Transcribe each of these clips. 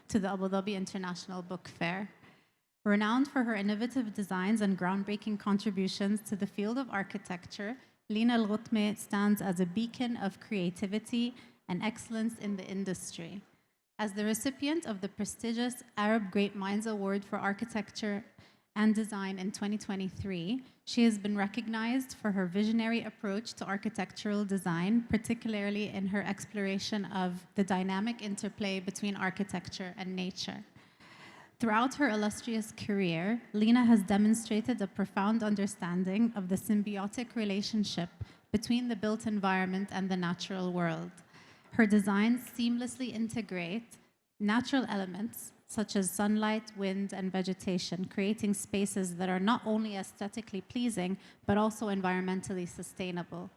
to the Abu Dhabi International Book Fair. Renowned for her innovative designs and groundbreaking contributions to the field of architecture, Lina Al-Ghutme stands as a beacon of creativity and excellence in the industry. As the recipient of the prestigious Arab Great Minds Award for Architecture and Design in 2023, she has been recognized for her visionary approach to architectural design, particularly in her exploration of the dynamic interplay between architecture and nature. Throughout her illustrious career, Lina has demonstrated a profound understanding of the symbiotic relationship between the built environment and the natural world. Her designs seamlessly integrate natural elements such as sunlight, wind, and vegetation, creating spaces that are not only aesthetically pleasing, but also environmentally sustainable.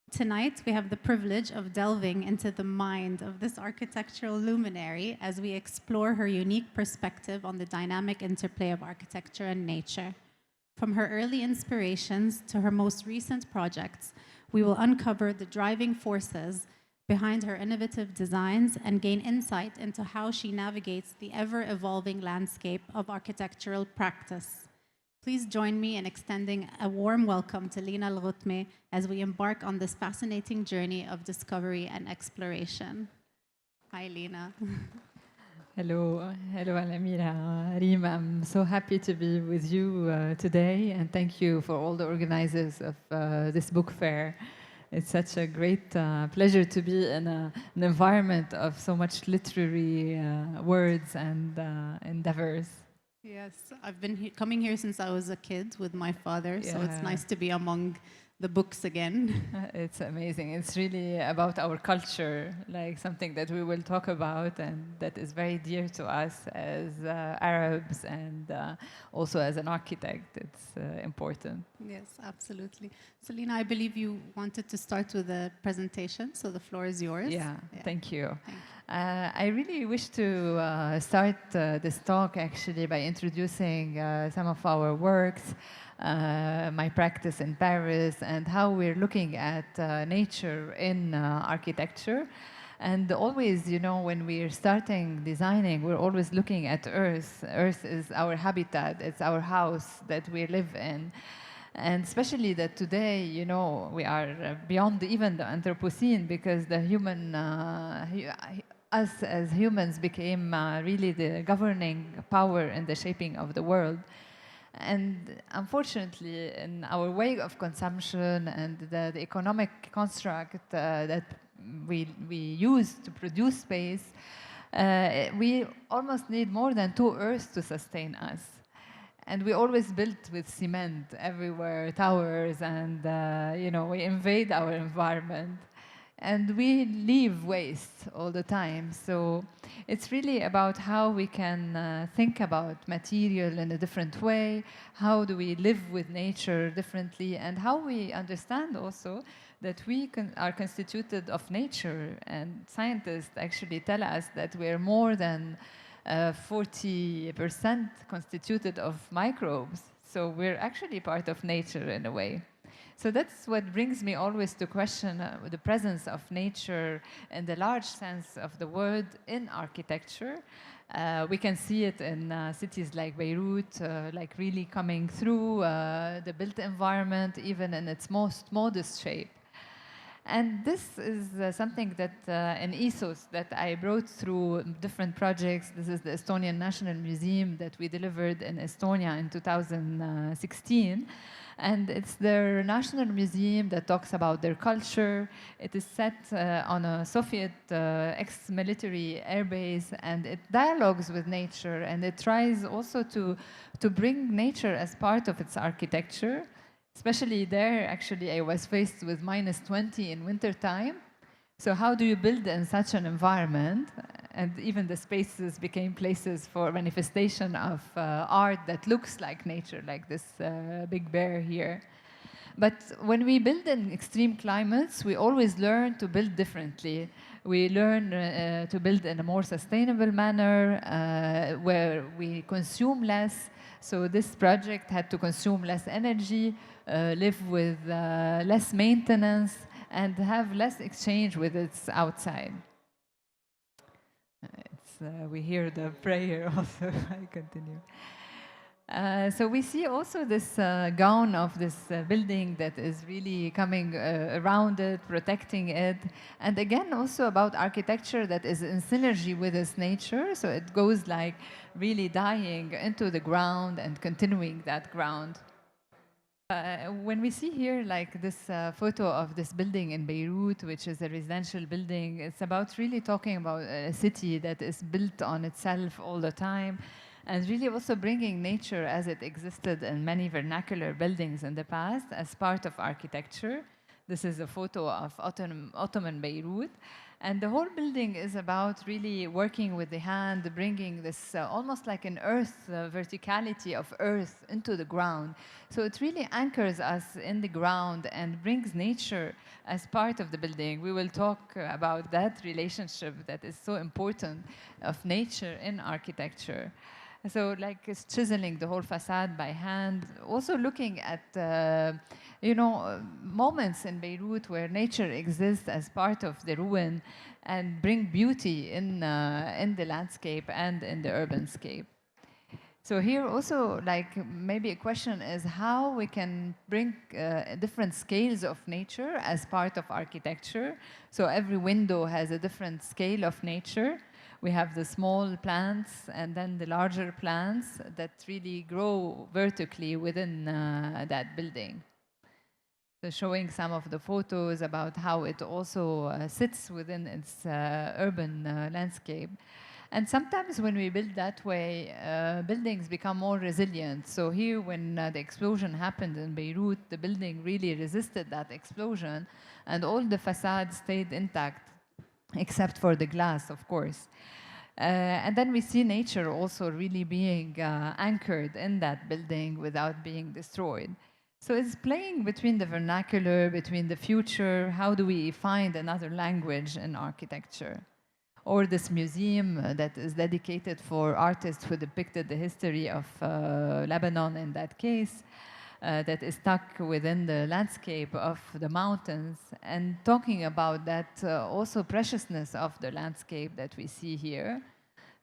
Tonight, we have the privilege of delving into the mind of this architectural luminary as we explore her unique perspective on the dynamic interplay of architecture and nature. From her early inspirations to her most recent projects, we will uncover the driving forces behind her innovative designs and gain insight into how she navigates the ever-evolving landscape of architectural practice. Please join me in extending a warm welcome to Lina Al-Ghutme as we embark on this fascinating journey of discovery and exploration. Hi, Lina. Hello, Al-Amira. Reem, I'm so happy to be with you today, and thank you for all the organizers of this book fair. It's such a great pleasure to be in an environment of so much literary words and endeavors. Yes, I've been coming here since I was a kid with my father, so it's nice to be among the books again. It's amazing. It's really about our culture, like something that we will talk about and that is very dear to us as Arabs and also as an architect. It's important. Yes, absolutely. Selena, I believe you wanted to start with a presentation, so the floor is yours. Yeah. Thank you. Thank you. I really wish to start this talk actually by introducing some of our works, my practice in Paris, and how we're looking at nature in architecture. And always, you know, when we're starting designing, we're always looking at Earth. Earth is our habitat, it's our house that we live in. And especially that today, you know, we are beyond even the Anthropocene, because the human, us as humans became really the governing power in the shaping of the world. And unfortunately, in our way of consumption and the economic construct that we use to produce space, we almost need more than 2 Earths to sustain us. And we always built with cement everywhere, towers, and you know, we invade our environment. And we leave waste all the time. So it's really about how we can think about material in a different way, how do we live with nature differently, and how we understand also that we are constituted of nature. And scientists actually tell us that we're more than 40% constituted of microbes. So we're actually part of nature in a way. So that's what brings me always to question the presence of nature in the large sense of the word in architecture. We can see it in cities like Beirut, like really coming through the built environment, even in its most modest shape. And this is something that an ethos that I brought through different projects. This is the Estonian National Museum that we delivered in Estonia in 2016. And it's their national museum that talks about their culture. It is set on a Soviet ex-military airbase, and it dialogues with nature, and it tries also to bring nature as part of its architecture. Especially there, actually, I was faced with -20 in wintertime. So how do you build in such an environment? And even the spaces became places for manifestation of art that looks like nature, like this big bear here. But when we build in extreme climates, we always learn to build differently. We learn to build in a more sustainable manner, where we consume less. So this project had to consume less energy, live with less maintenance, and have less exchange with its outside. It's we hear the prayer also. I continue. So we see also this gown of this building that is really coming around it, protecting it. And again, also about architecture that is in synergy with its nature. So it goes like really dying into the ground and continuing that ground. When we see here like this photo of this building in Beirut, which is a residential building, it's about really talking about a city that is built on itself all the time, and really also bringing nature as it existed in many vernacular buildings in the past as part of architecture. This is a photo of Ottoman Beirut. And the whole building is about really working with the hand, bringing this almost like an earth, verticality of earth into the ground. So it really anchors us in the ground and brings nature as part of the building. We will talk about that relationship that is so important of nature in architecture. So like it's chiseling the whole facade by hand, also looking at moments in Beirut where nature exists as part of the ruin and bring beauty in the landscape and in the urban scape. So here also, like maybe a question is how we can bring different scales of nature as part of architecture. So every window has a different scale of nature. We have the small plants and then the larger plants that really grow vertically within that building. So showing some of the photos about how it also sits within its urban landscape. And sometimes when we build that way, buildings become more resilient. So here, when the explosion happened in Beirut, the building really resisted that explosion, and all the facades stayed intact, except for the glass, of course. And then we see nature also really being anchored in that building without being destroyed. So it's playing between the vernacular, between the future. How do we find another language in architecture? Or this museum that is dedicated for artists who depicted the history of Lebanon in that case, that is stuck within the landscape of the mountains, and talking about that also preciousness of the landscape that we see here,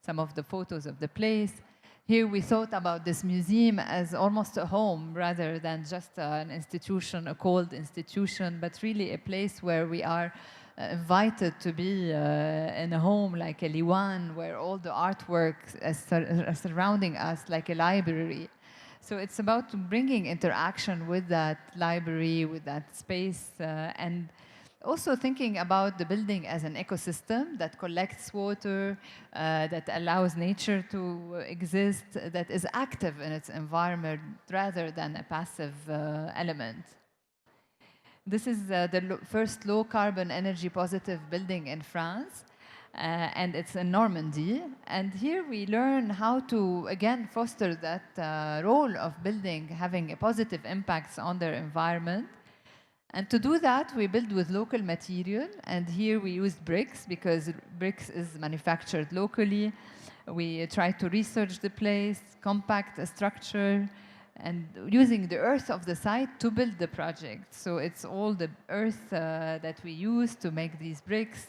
some of the photos of the place. Here we thought about this museum as almost a home rather than just an institution, a cold institution, but really a place where we are invited to be in a home like a Liwan, where all the artwork is surrounding us like a library. So it's about bringing interaction with that library, with that space, and also thinking about the building as an ecosystem that collects water, that allows nature to exist, that is active in its environment rather than a passive element. This is the first low-carbon energy-positive building in France, and it's in Normandy. And here we learn how to, again, foster that role of building having a positive impacts on their environment. And to do that, we build with local material. And here we used bricks because bricks is manufactured locally. We try to research the place, compact a structure, and using the earth of the site to build the project. So it's all the earth that we use to make these bricks.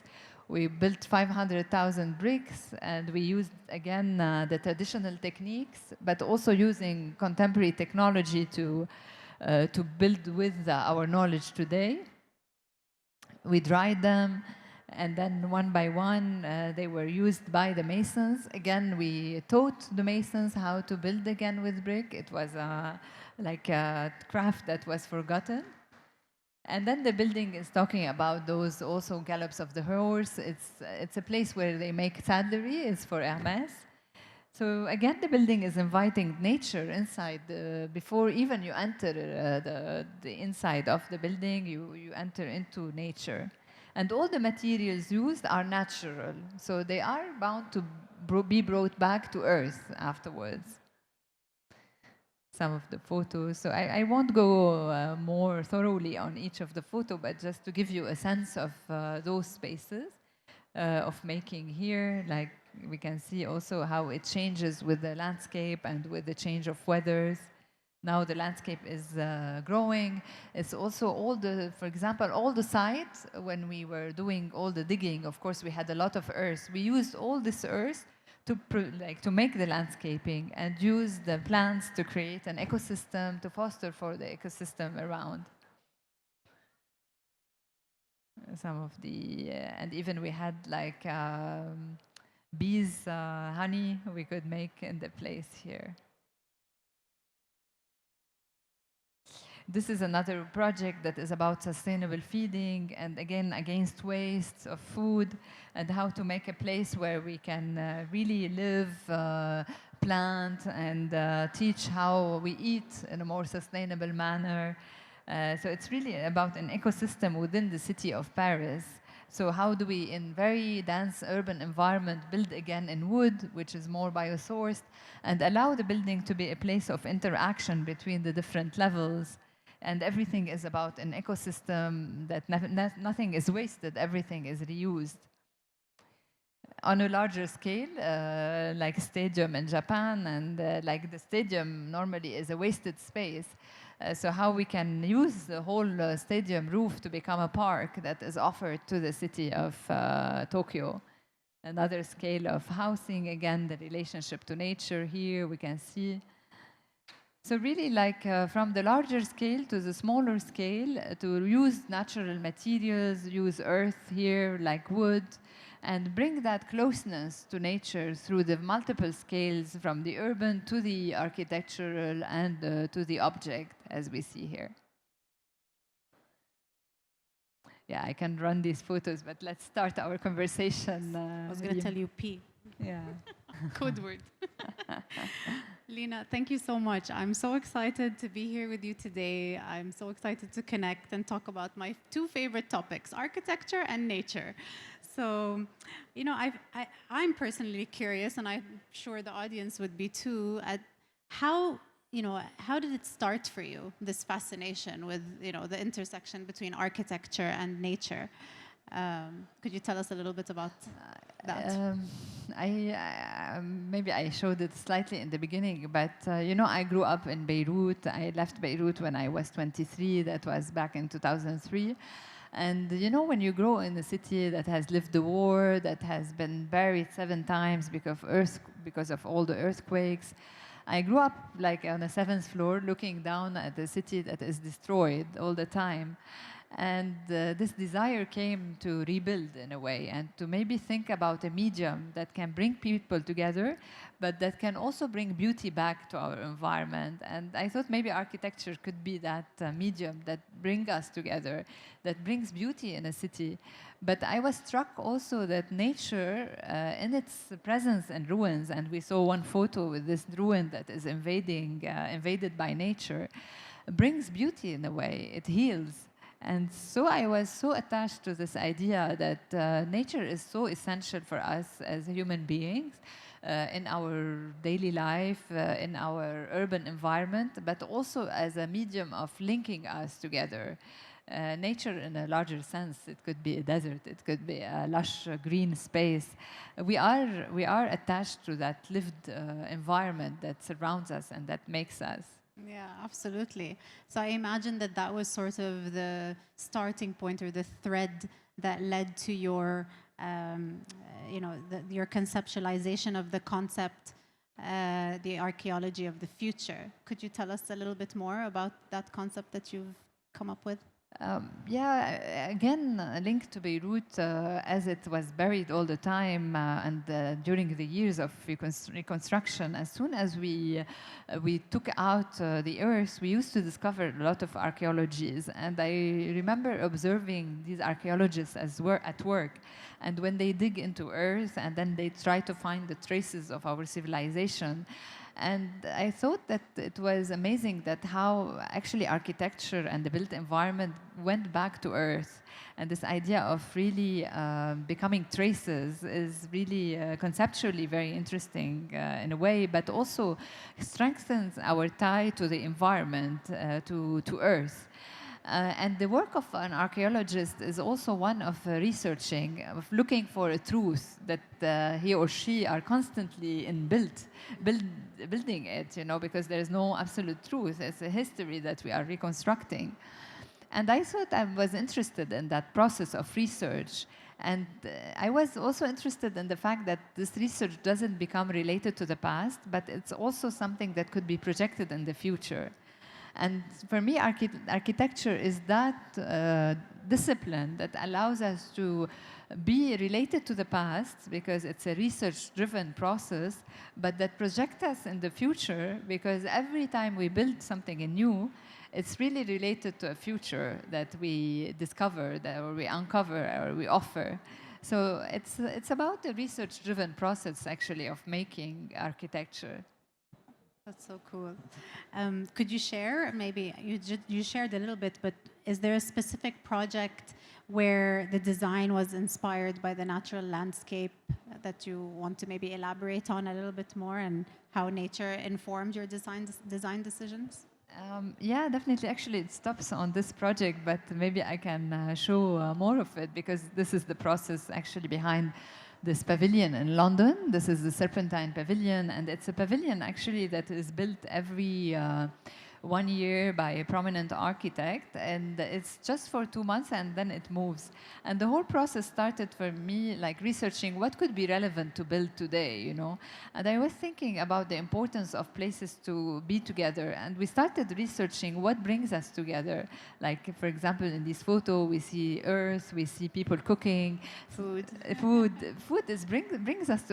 We built 500,000 bricks, and we used, again, the traditional techniques, but also using contemporary technology to build with our knowledge today. We dried them, and then one by one, they were used by the masons. Again, we taught the masons how to build again with brick. It was like a craft that was forgotten. And then the building is talking about those also gallops of the horse. It's a place where they make saddlery. It's for Hermes. So again, the building is inviting nature inside. Before even you enter the inside of the building, you enter into nature. And all the materials used are natural. So they are bound to be brought back to earth afterwards. Some of the photos. So I won't go more thoroughly on each of the photo, but just to give you a sense of those spaces of making here. Like we can see also how it changes with the landscape and with the change of weathers. Now the landscape is growing. It's also all the, for example, all the sites when we were doing all the digging, of course we had a lot of earth. We used all this earth to make the landscaping and use the plants to create an ecosystem, to foster for the ecosystem around. Some of the, and even we had like bees, honey we could make in the place here. This is another project that is about sustainable feeding and again against waste of food and how to make a place where we can really live, plant and teach how we eat in a more sustainable manner. So it's really about an ecosystem within the city of Paris. So how do we, in very dense urban environment, build again in wood, which is more biosourced, and allow the building to be a place of interaction between the different levels. And everything is about an ecosystem that nothing is wasted, everything is reused. On a larger scale, like a stadium in Japan, and like the stadium normally is a wasted space. So how we can use the whole stadium roof to become a park that is offered to the city of Tokyo. Another scale of housing, again, the relationship to nature here we can see. So really like from the larger scale to the smaller scale, to use natural materials, use earth here like wood, and bring that closeness to nature through the multiple scales from the urban to the architectural and to the object as we see here. Yeah, I can run these photos, but let's start our conversation. I was going to tell you P. Yeah. Code word. Lina, thank you so much. I'm so excited to be here with you today. I'm so excited to connect and talk about my two favorite topics, architecture and nature. So, you know, I'm personally curious, and I'm sure the audience would be too, at how did it start for you, this fascination with, the intersection between architecture and nature? Could you tell us a little bit about that? Maybe I showed it slightly in the beginning, but I grew up in Beirut. I left Beirut when I was 23. That was back in 2003. And when you grow in a city that has lived the war, that has been buried 7 times because of all the earthquakes, I grew up like on the 7th floor, looking down at the city that is destroyed all the time. And this desire came to rebuild in a way and to maybe think about a medium that can bring people together, but that can also bring beauty back to our environment. And I thought maybe architecture could be that medium that brings us together, that brings beauty in a city. But I was struck also that nature, in its presence in ruins, and we saw one photo with this ruin that is invaded by nature, brings beauty in a way, it heals. And so I was so attached to this idea that nature is so essential for us as human beings in our daily life, in our urban environment, but also as a medium of linking us together. Nature in a larger sense, it could be a desert, it could be a lush green space. We are attached to that lived environment that surrounds us and that makes us. Yeah, absolutely. So I imagine that was sort of the starting point or the thread that led to your, your conceptualization of the concept, the archaeology of the future. Could you tell us a little bit more about that concept that you've come up with? Yeah, again, linked to Beirut, as it was buried all the time, and during the years of reconstruction, as soon as we took out the earth, we used to discover a lot of archaeologies. And I remember observing these archaeologists at work. And when they dig into earth and then they try to find the traces of our civilization, and I thought that it was amazing that how actually architecture and the built environment went back to earth. And this idea of really becoming traces is really conceptually very interesting in a way, but also strengthens our tie to the environment, to earth. And the work of an archaeologist is also one of researching, of looking for a truth that he or she are constantly building it, because there is no absolute truth. It's a history that we are reconstructing. And I thought I was interested in that process of research And I was also interested in the fact that this research doesn't become related to the past, but it's also something that could be projected in the future. And for me, architecture is that discipline that allows us to be related to the past because it's a research-driven process, but that projects us in the future because every time we build something new, it's really related to a future that we discover, or we uncover, or we offer. So it's about the research-driven process, actually, of making architecture. That's so cool. Could you share, maybe, you shared a little bit, but is there a specific project where the design was inspired by the natural landscape that you want to maybe elaborate on a little bit more, and how nature informed your design decisions? Yeah, definitely. Actually, it stops on this project, but maybe I can show more of it, because this is the process actually behind this pavilion in London. This is the Serpentine Pavilion, and it's a pavilion actually that is built every 1 year by a prominent architect, and it's just for 2 months and then it moves. And the whole process started for me like researching what could be relevant to build today, you know. And I was thinking about the importance of places to be together, and we started researching what brings us together. Like, for example, in this photo, we see earth, we see people cooking, food brings us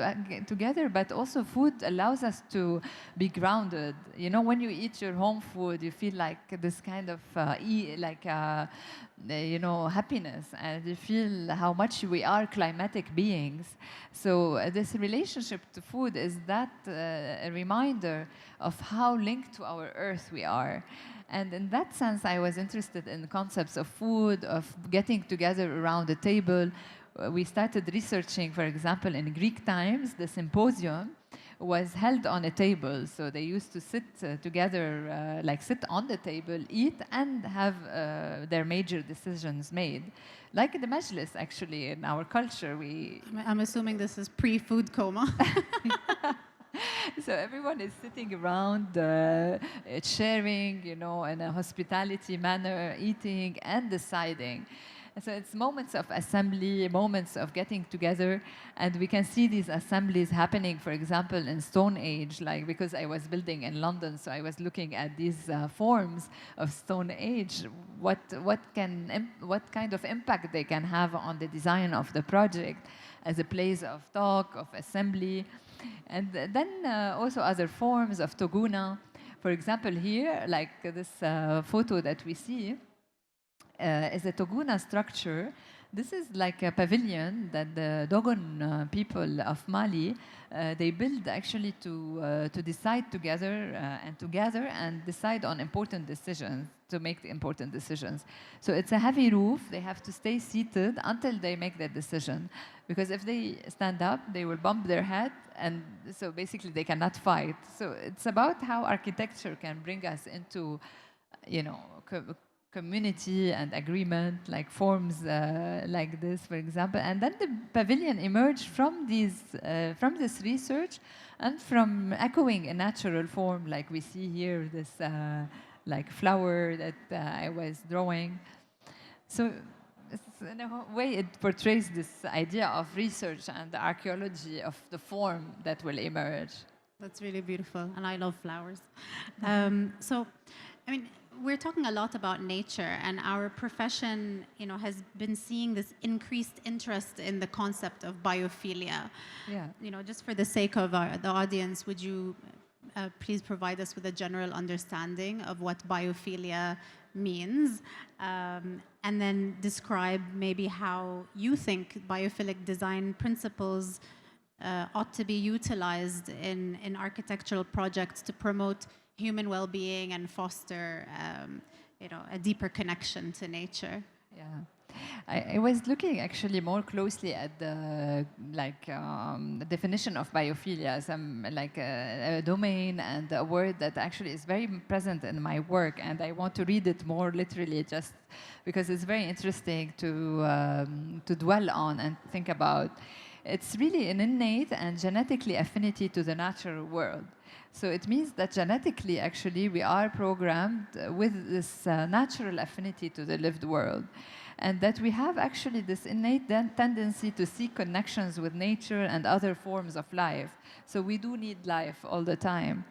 together, but also food allows us to be grounded. You know, when you eat your home food, you feel like this kind of you know, happiness, and you feel how much we are climatic beings. So this relationship to food is that a reminder of how linked to our earth we are. And in that sense, I was interested in concepts of food, of getting together around a table. We started researching, for example, in Greek times, the symposium was held on a table. So they used to sit together, like sit on the table, eat, and have their major decisions made. Like the majlis, actually, in our culture. I'm assuming this is pre-food coma. So everyone is sitting around, sharing, you know, in a hospitality manner, eating and deciding. So it's moments of assembly, moments of getting together, and we can see these assemblies happening, for example, in Stone Age, like, because I was building in London, so I was looking at these forms of Stone Age, what kind of impact they can have on the design of the project as a place of talk, of assembly, and then also other forms of Toguna. For example, here, like this photo that we see, is a Toguna structure. This is like a pavilion that the Dogon people of Mali, they build actually to decide together and to gather and decide on important decisions, to make the important decisions. So it's a heavy roof. They have to stay seated until they make their decision. Because if they stand up, they will bump their head, and so basically they cannot fight. So it's about how architecture can bring us into, you know, community and agreement, like forms like this, for example. And then the pavilion emerged from from this research and from echoing a natural form, like we see here, this like flower that I was drawing. So in a way, it portrays this idea of research and the archaeology of the form that will emerge. That's really beautiful, and I love flowers. So, I mean, we're talking a lot about nature, and our profession, you know, has been seeing this increased interest in the concept of biophilia. Yeah. You know, just for the sake of the audience, would you please provide us with a general understanding of what biophilia means, and then describe maybe how you think biophilic design principles ought to be utilized in architectural projects to promote human well-being and foster, you know, a deeper connection to nature. Yeah, I was looking actually more closely at the definition of biophilia, some like a domain and a word that actually is very present in my work, and I want to read it more literally, just because it's very interesting to dwell on and think about. It's really an innate and genetically affinity to the natural world. So it means that genetically, actually, we are programmed with this natural affinity to the lived world. And that we have actually this innate tendency to seek connections with nature and other forms of life. So we do need life all the time.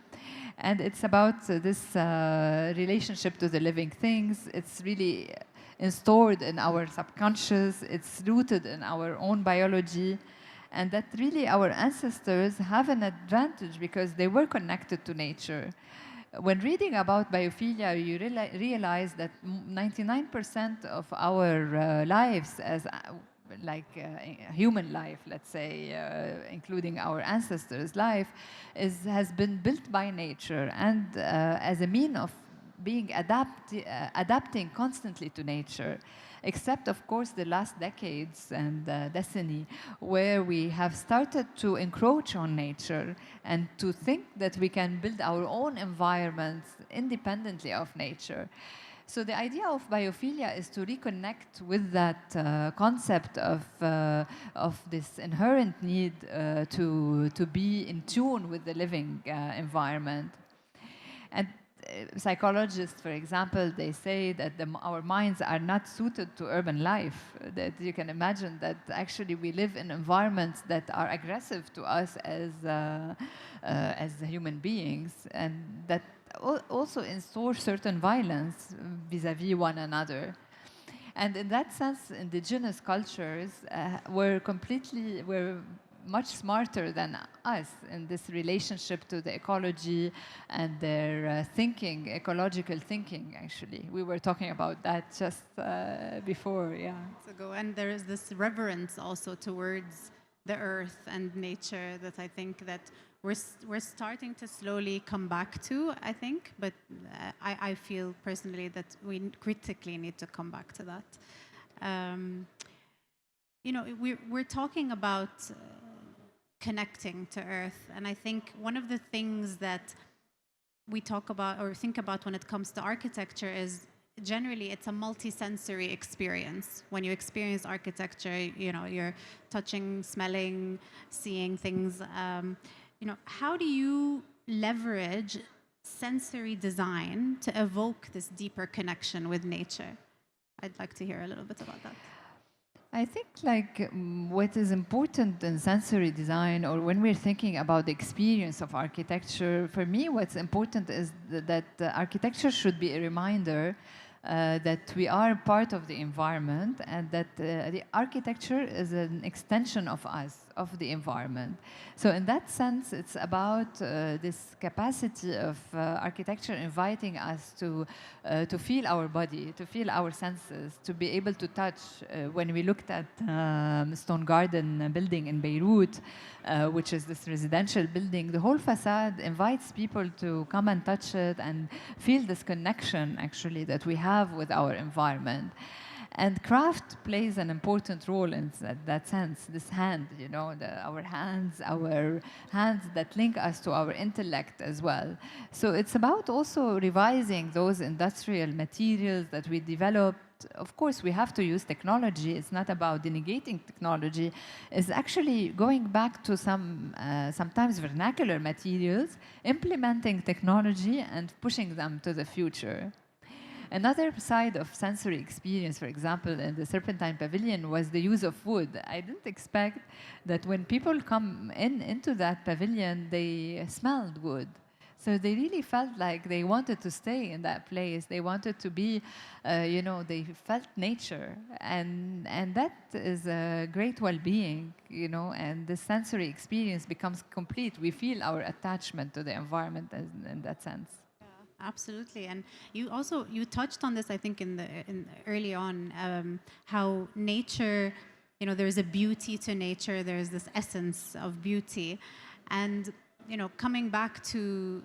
And it's about this relationship to the living things. It's really stored in our subconscious. It's rooted in our own biology. And that really our ancestors have an advantage because they were connected to nature. When reading about biophilia, you realize that 99% of our lives as human life, let's say, including our ancestors' life, has been built by nature and as a mean of being adapting constantly to nature, except, of course, the last decades and destiny, where we have started to encroach on nature and to think that we can build our own environments independently of nature. So the idea of biophilia is to reconnect with that concept of this inherent need to be in tune with the living environment. And psychologists, for example, they say that our minds are not suited to urban life. That you can imagine that actually we live in environments that are aggressive to us as human beings, and that also install certain violence vis-a-vis one another. And in that sense, indigenous cultures were much smarter than us in this relationship to the ecology and their thinking, ecological thinking, actually. We were talking about that just before, yeah. And there is this reverence also towards the earth and nature that I think that we're starting to slowly come back to, I think, but I feel personally that we critically need to come back to that. We're talking about connecting to earth, and I think one of the things that we talk about or think about when it comes to architecture is generally it's a multi-sensory experience. When you experience architecture, you're touching, smelling, seeing things. How do you leverage sensory design to evoke this deeper connection with nature? I'd like to hear a little bit about that. I think what is important in sensory design, or when we're thinking about the experience of architecture, for me what's important is that architecture should be a reminder that we are part of the environment, and that the architecture is an extension of us, of the environment. So in that sense, it's about this capacity of architecture inviting us to feel our body, to feel our senses, to be able to touch. When we looked at Stone Garden building in Beirut, which is this residential building, the whole facade invites people to come and touch it and feel this connection, actually, that we have with our environment. And craft plays an important role in that sense. This hand, our hands that link us to our intellect as well. So it's about also revising those industrial materials that we developed. Of course, we have to use technology. It's not about denegating technology. It's actually going back to sometimes vernacular materials, implementing technology and pushing them to the future. Another side of sensory experience, for example, in the Serpentine Pavilion, was the use of wood. I didn't expect that when people come into that pavilion, they smelled wood. So they really felt like they wanted to stay in that place. They wanted to be, they felt nature. And that is a great well-being, and the sensory experience becomes complete. We feel our attachment to the environment in that sense. Absolutely, and you touched on this, I think, early on, how nature, there's a beauty to nature. There's this essence of beauty, and coming back to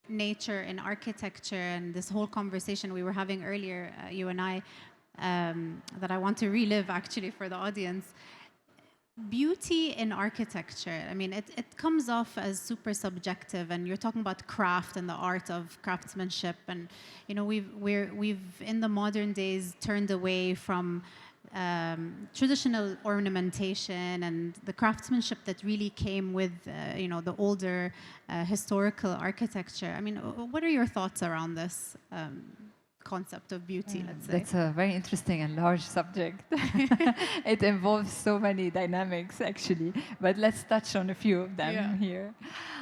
nature in architecture and this whole conversation we were having earlier, you and I, that I want to relive actually for the audience. Beauty in architecture, I mean, it comes off as super subjective, and you're talking about craft and the art of craftsmanship, and we've in the modern days turned away from traditional ornamentation and the craftsmanship that really came with, the older historical architecture. I mean, what are your thoughts around this concept of beauty, let's say? That's a very interesting and large subject. It involves so many dynamics, actually, but let's touch on a few of them here.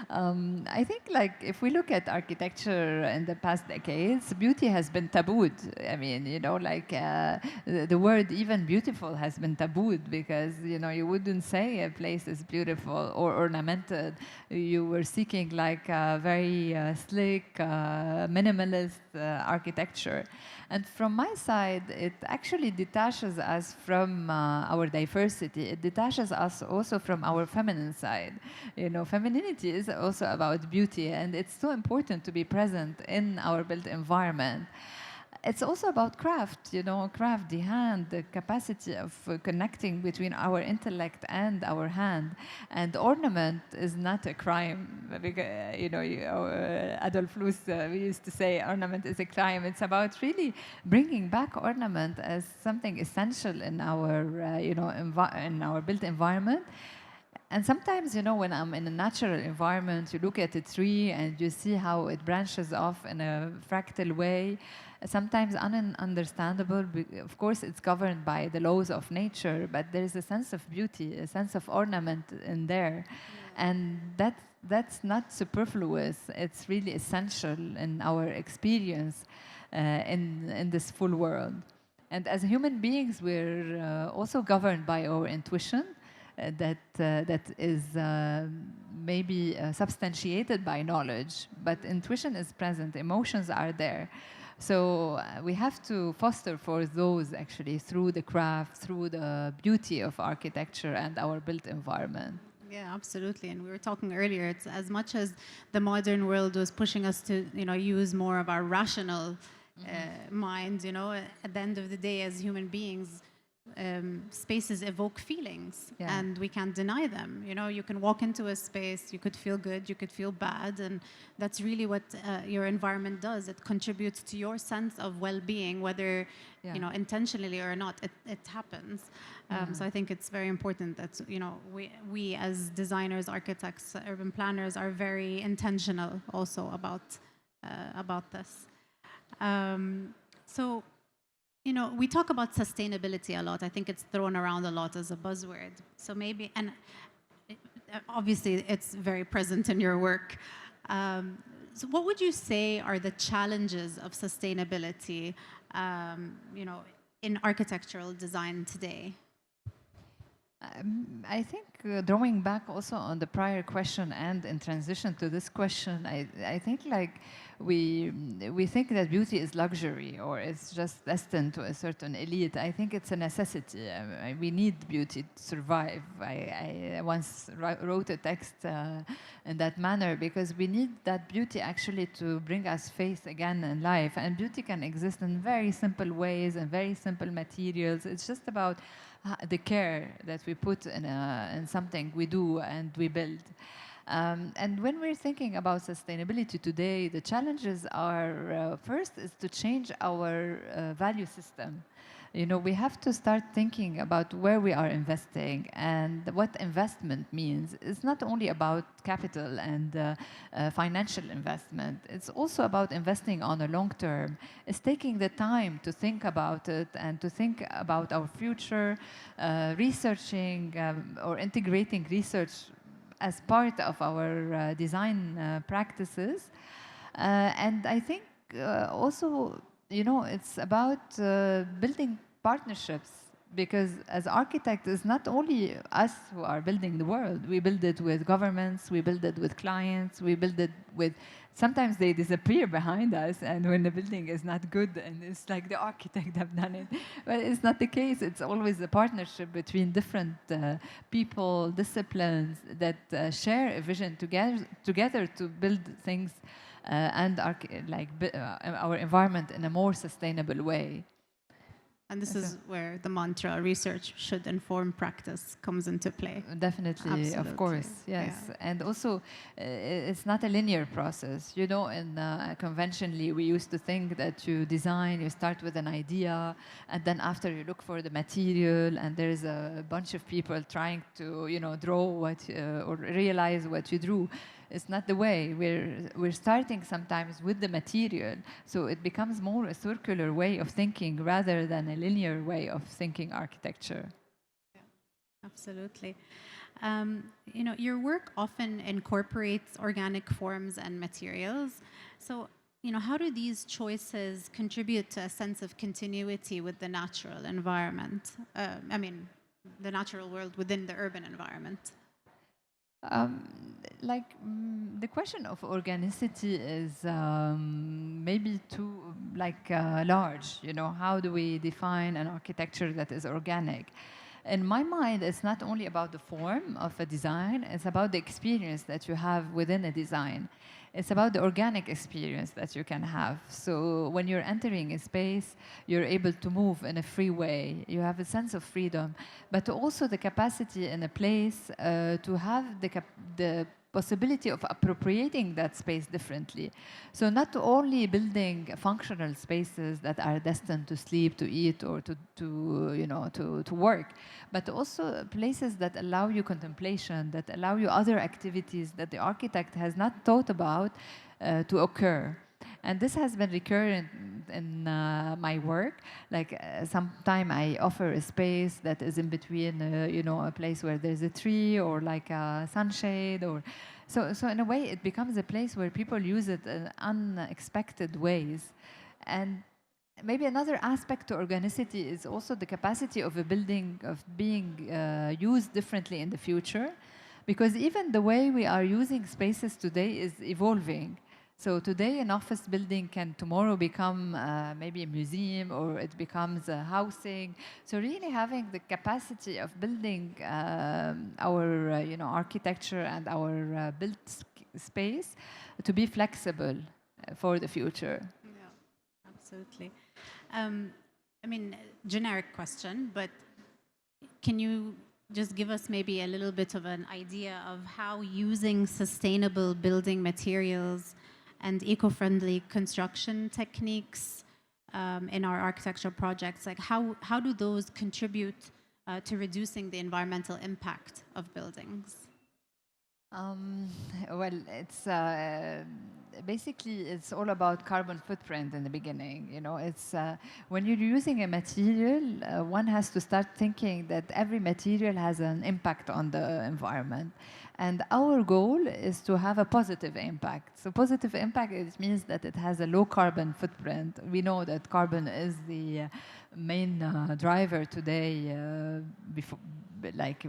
I think, like, if we look at architecture in the past decades, beauty has been tabooed. I mean, the word even beautiful has been tabooed because, you wouldn't say a place is beautiful or ornamented. You were seeking like a very slick, minimalist architecture. And from my side, it actually detaches us from our diversity. It detaches us also from our feminine side. Femininity is also about beauty, and it's so important to be present in our built environment. It's also about craft, craft, the hand, the capacity of connecting between our intellect and our hand. And ornament is not a crime. Because, Adolf Loos, we used to say ornament is a crime. It's about really bringing back ornament as something essential in our, in our built environment. And sometimes, when I'm in a natural environment, you look at a tree and you see how it branches off in a fractal way, sometimes ununderstandable. Of course, it's governed by the laws of nature, but there is a sense of beauty, a sense of ornament in there. And that's not superfluous. It's really essential in our experience in this full world. And as human beings, we're also governed by our intuition. That is maybe substantiated by knowledge, but intuition is present, emotions are there. So we have to foster for those actually through the craft, through the beauty of architecture and our built environment. Yeah, absolutely. And we were talking earlier, it's as much as the modern world was pushing us to, use more of our rational mind, at the end of the day, as human beings, spaces evoke feelings, and we can't deny them. You can walk into a space, you could feel good, you could feel bad, and that's really what your environment does. It contributes to your sense of well-being, whether intentionally or not. It happens. So I think it's very important that we as designers, architects, urban planners are very intentional also about this. So. We talk about sustainability a lot. I think it's thrown around a lot as a buzzword. So maybe, and obviously it's very present in your work. So what would you say are the challenges of sustainability, in architectural design today? I think drawing back also on the prior question and in transition to this question, I think like we think that beauty is luxury or it's just destined to a certain elite. I think it's a necessity. We need beauty to survive. I once wrote a text in that manner because we need that beauty actually to bring us faith again in life. And beauty can exist in very simple ways and very simple materials. It's just about the care that we put in something we do and we build. And when we're thinking about sustainability today, the challenges are, first is to change our value system. We have to start thinking about where we are investing and what investment means. It's not only about capital and financial investment. It's also about investing on a long term. It's taking the time to think about it and to think about our future, researching or integrating research as part of our design practices. And I think also, it's about building partnerships, because as architects, it's not only us who are building the world. We build it with governments, we build it with clients, we build it with, sometimes they disappear behind us, and when the building is not good, and it's like the architect have done it. But it's not the case. It's always a partnership between different people, disciplines that share a vision together to build things and our environment in a more sustainable way. And this is where the mantra research should inform practice comes into play. Definitely, Absolutely. of course, yes. Yeah. And also, it's not a linear process. You know, and conventionally, we used to think that you design, you start with an idea, and then after you look for the material, and there's a bunch of people trying to, you know, draw what or realize what you drew. It's not the way. We're starting sometimes with the material, so it becomes more a circular way of thinking rather than a linear way of thinking architecture. Yeah, absolutely. You know, your work often incorporates organic forms and materials. So, you know, how do these choices contribute to a sense of continuity with the natural environment? I mean, the natural world within the urban environment. The question of organicity is maybe too large. You know, how do we define an architecture that is organic? In my mind, it's not only about the form of a design, it's about the experience that you have within a design. It's about the organic experience that you can have. So when you're entering a space, you're able to move in a free way. You have a sense of freedom, but also the capacity in a place to have the possibility of appropriating that space differently. So not only building functional spaces that are destined to sleep, to eat, or to work, but also places that allow you contemplation, that allow you other activities that the architect has not thought about to occur. And this has been recurrent in my work. Like sometime I offer a space that is in between, a place where there's a tree or like a sunshade, or so in a way it becomes a place where people use it in unexpected ways. And maybe another aspect to organicity is also the capacity of a building of being used differently in the future, because even the way we are using spaces today is evolving. So today an office building can tomorrow become maybe a museum, or it becomes a housing. So really having the capacity of building our architecture and our built space to be flexible for the future. Yeah, absolutely. I mean, generic question, but can you just give us maybe a little bit of an idea of how using sustainable building materials and eco-friendly construction techniques in our architectural projects, like how do those contribute to reducing the environmental impact of buildings? Well, it's basically it's all about carbon footprint in the beginning. You know, it's when you're using a material, one has to start thinking that every material has an impact on the environment. And our goal is to have a positive impact. So positive impact, it means that it has a low carbon footprint. We know that carbon is the main driver today,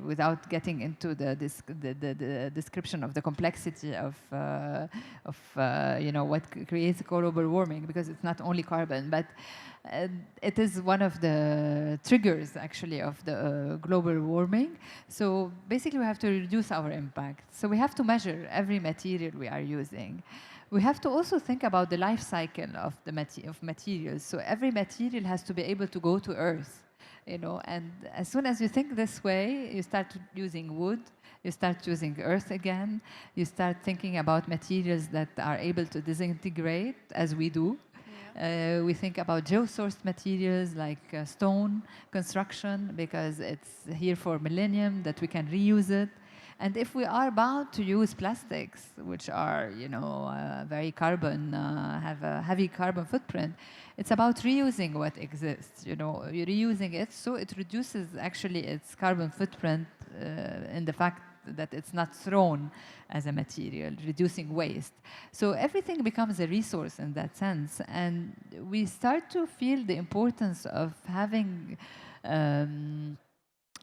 without getting into the description of the complexity of what creates global warming, because it's not only carbon, but it is one of the triggers actually of the global warming. So basically we have to reduce our impact. So we have to measure every material we are using. We have to also think about the life cycle of the materials. So every material has to be able to go to Earth, and as soon as you think this way, you start using wood, you start using earth again, you start thinking about materials that are able to disintegrate, as we do. Yeah. We think about geo-sourced materials like stone construction, because it's here for millennium, that we can reuse it. And if we are bound to use plastics, which are, very carbon, have a heavy carbon footprint, it's about reusing what exists. You're reusing it, so it reduces actually its carbon footprint in the fact that it's not thrown as a material, reducing waste. So everything becomes a resource in that sense, and we start to feel the importance of having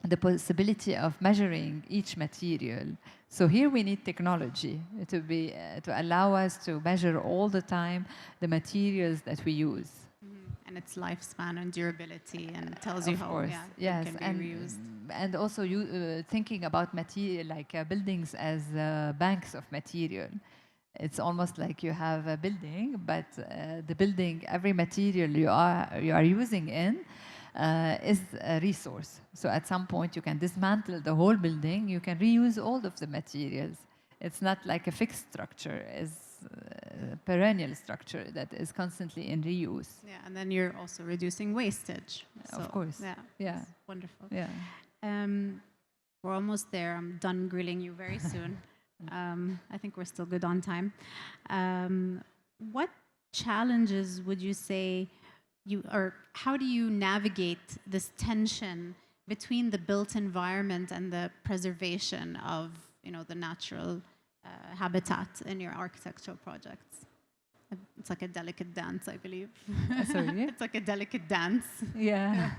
the possibility of measuring each material. So here we need technology to allow us to measure all the time the materials that we use. And its lifespan and durability, and it tells you how it can be reused. And also thinking about material like buildings as banks of material. It's almost like you have a building, but the building, every material you are using in, is a resource. So at some point you can dismantle the whole building, you can reuse all of the materials. It's not like a fixed structure, it's a perennial structure that is constantly in reuse. Yeah, and then you're also reducing wastage. Of course. Yeah. Wonderful. Yeah. We're almost there. I'm done grilling you very soon. I think we're still good on time. What challenges would you say or how do you navigate this tension between the built environment and the preservation of, the natural habitat in your architectural projects? It's like a delicate dance, I believe. Sorry? Yeah? It's like a delicate dance. Yeah.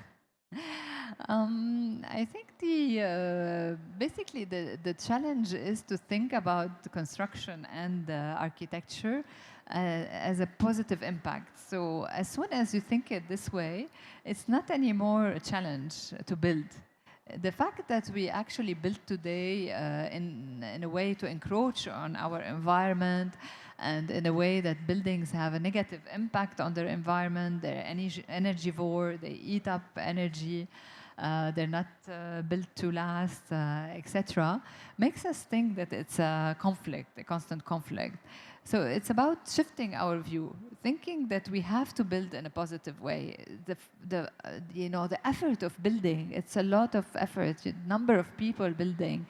I think basically the challenge is to think about the construction and architecture as a positive impact. So as soon as you think it this way, it's not anymore a challenge to build. The fact that we actually build today in a way to encroach on our environment and in a way that buildings have a negative impact on their environment, they're energivore, they eat up energy, they're not built to last, etc., makes us think that it's a conflict, a constant conflict. So it's about shifting our view, thinking that we have to build in a positive way. The effort of building, it's a lot of effort, number of people building.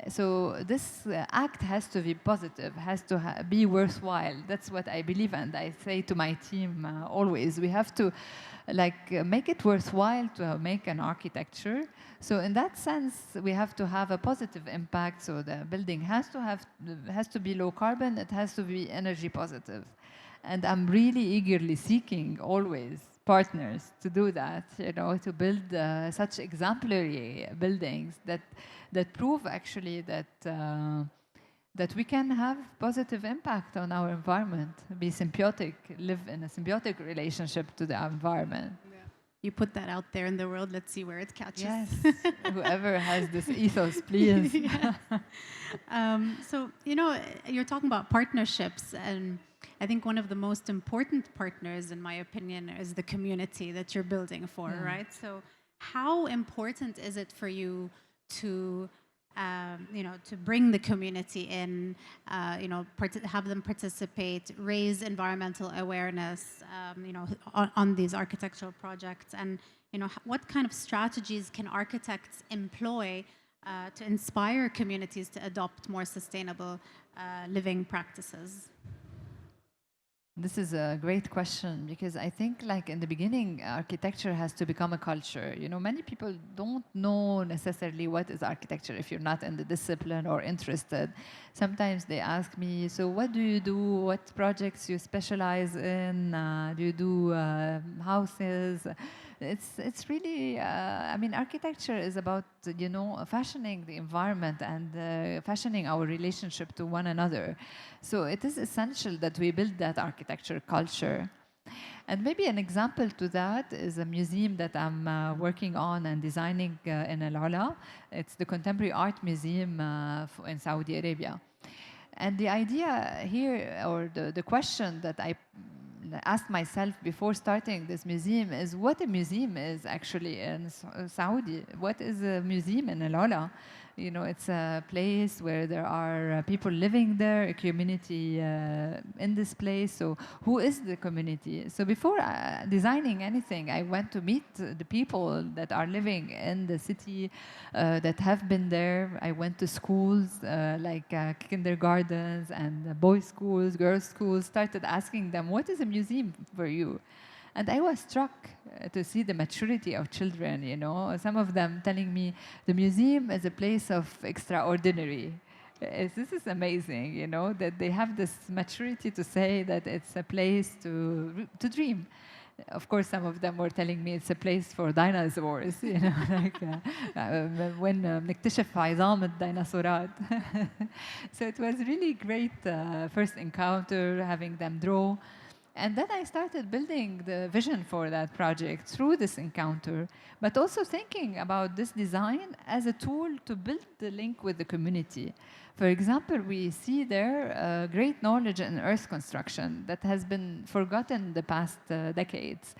So this act has to be positive, has to be worthwhile. That's what I believe, and I say to my team always, we have to make it worthwhile to make an architecture. So in that sense, we have to have a positive impact. So the building has to be low carbon. It has to be energy positive. And I'm really eagerly seeking always partners to do that, to build such exemplary buildings that prove actually that we can have positive impact on our environment, be symbiotic, live in a symbiotic relationship to the environment. Yeah. You put that out there in the world, let's see where it catches. Yes, whoever has this ethos, please. So, you're talking about partnerships, and I think one of the most important partners, in my opinion, is the community that you're building for, right? So how important is it for you to to bring the community in, have them participate, raise environmental awareness, on these architectural projects, and what kind of strategies can architects employ to inspire communities to adopt more sustainable living practices? This is a great question because I think in the beginning, architecture has to become a culture. Many people don't know necessarily what is architecture if you're not in the discipline or interested. Sometimes they ask me, so what do you do? What projects you specialize in? Do you do houses? It's really, architecture is about, fashioning the environment and fashioning our relationship to one another. So it is essential that we build that architecture culture. And maybe an example to that is a museum that I'm working on and designing in El Ala. It's the Contemporary Art Museum in Saudi Arabia. And the idea here, or the question that I asked myself before starting this museum is what a museum is actually in Saudi. What is a museum in El Ala? It's a place where there are people living there, a community in this place. So who is the community? So before designing anything, I went to meet the people that are living in the city that have been there. I went to schools kindergartens and boys' schools, girls' schools, started asking them, what is a museum for you? And I was struck to see the maturity of children, some of them telling me the museum is a place of extraordinary. This is amazing, that they have this maturity to say that it's a place to dream. Of course, some of them were telling me it's a place for dinosaurs, when نكتشف عظام الديناصورات. So it was really great first encounter, having them draw. And then I started building the vision for that project through this encounter, but also thinking about this design as a tool to build the link with the community. For example, we see there great knowledge in earth construction that has been forgotten the past decades.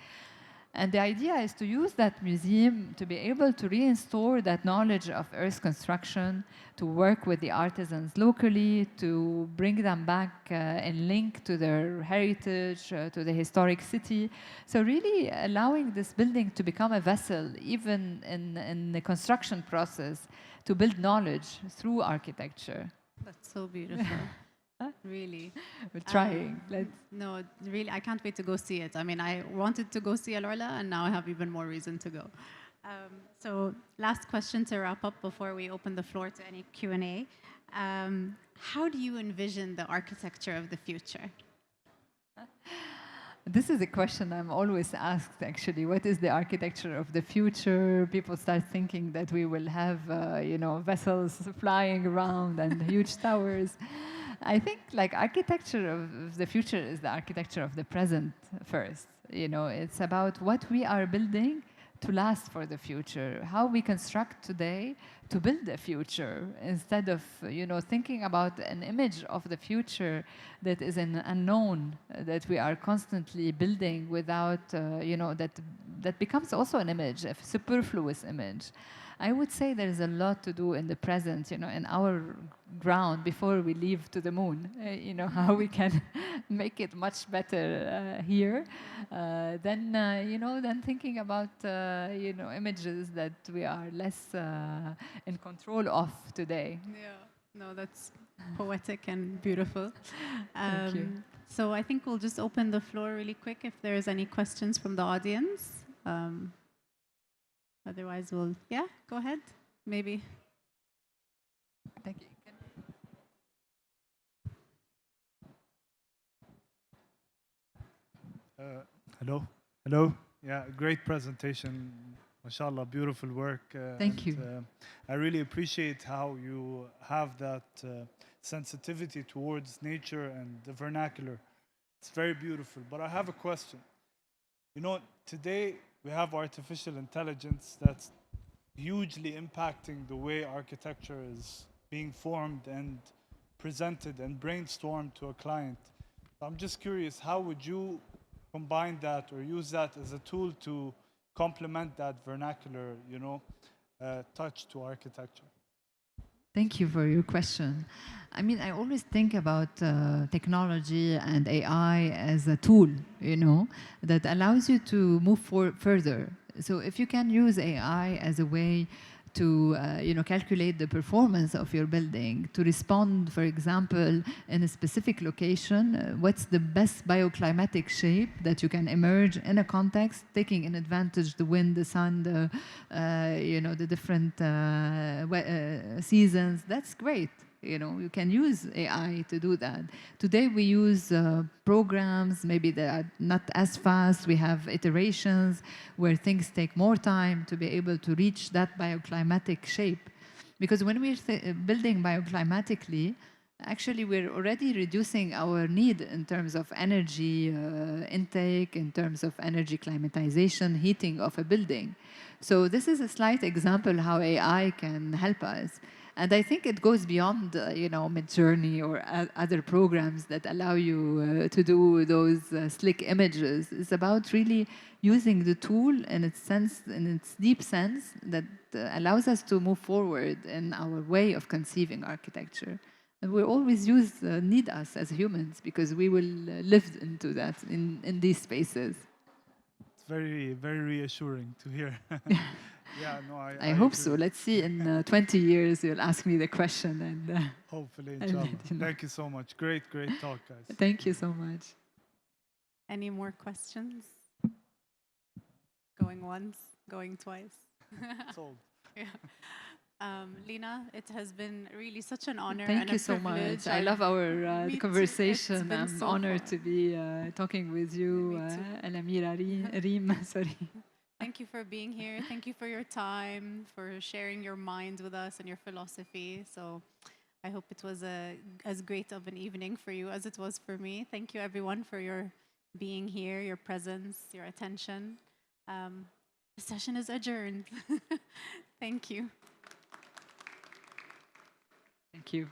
And the idea is to use that museum to be able to reinstore that knowledge of earth construction, to work with the artisans locally, to bring them back in link to their heritage, to the historic city. So really allowing this building to become a vessel, even in the construction process, to build knowledge through architecture. That's so beautiful. Really. We're trying. No, really, I can't wait to go see it. I mean, I wanted to go see Al-Ula, and now I have even more reason to go. So last question to wrap up before we open the floor to any Q&A. How do you envision the architecture of the future? This is a question I'm always asked, actually. What is the architecture of the future? People start thinking that we will have, vessels flying around and huge towers. I think, like, architecture of the future is the architecture of the present first. It's about what we are building to last for the future, how we construct today to build a future, instead of thinking about an image of the future that is an unknown, that we are constantly building without that becomes also an image, a superfluous image. I would say there's a lot to do in the present, in our ground before we leave to the moon. How we can make it much better here. Then thinking about images that we are less in control of today. Yeah, no, that's poetic and beautiful. Thank you. So I think we'll just open the floor really quick if there's any questions from the audience. Otherwise, go ahead, maybe. Thank you. Hello. Yeah, great presentation. MashaAllah, beautiful work. Thank you. I really appreciate how you have that sensitivity towards nature and the vernacular. It's very beautiful. But I have a question. Today we have artificial intelligence that's hugely impacting the way architecture is being formed and presented and brainstormed to a client. I'm just curious, how would you combine that or use that as a tool to complement that vernacular, touch to architecture? Thank you for your question. I mean, I always think about technology and AI as a tool, that allows you to move further. So if you can use AI as a way to calculate the performance of your building, to respond, for example, in a specific location, what's the best bioclimatic shape that you can emerge in a context, taking in advantage the wind, the sun, the different seasons. That's great. You can use AI to do that. Today we use programs, maybe they are not as fast. We have iterations where things take more time to be able to reach that bioclimatic shape. Because when we're building bioclimatically, actually we're already reducing our need in terms of energy intake, in terms of energy climatization, heating of a building. So this is a slight example how AI can help us. And I think it goes beyond, Midjourney or other programs that allow you to do those slick images. It's about really using the tool in its deep sense that allows us to move forward in our way of conceiving architecture. And we always need us as humans, because we will live into that in these spaces. It's very, very reassuring to hear. Yeah, no, I hope so. Let's see, in 20 years you'll ask me the question, and hopefully, inshallah. Thank you so much. Great talk, guys. Thank you so much. Any more questions? Going once, going twice. Sold. Yeah. Lina, it has been really such an honor. Thank you so much. I love our conversation. I'm so honored to be talking with you, Al-Amira Reem. Sorry. Thank you for being here. Thank you for your time, for sharing your mind with us and your philosophy. So I hope it was as great of an evening for you as it was for me. Thank you, everyone, for your being here, your presence, your attention. The session is adjourned. Thank you. Thank you.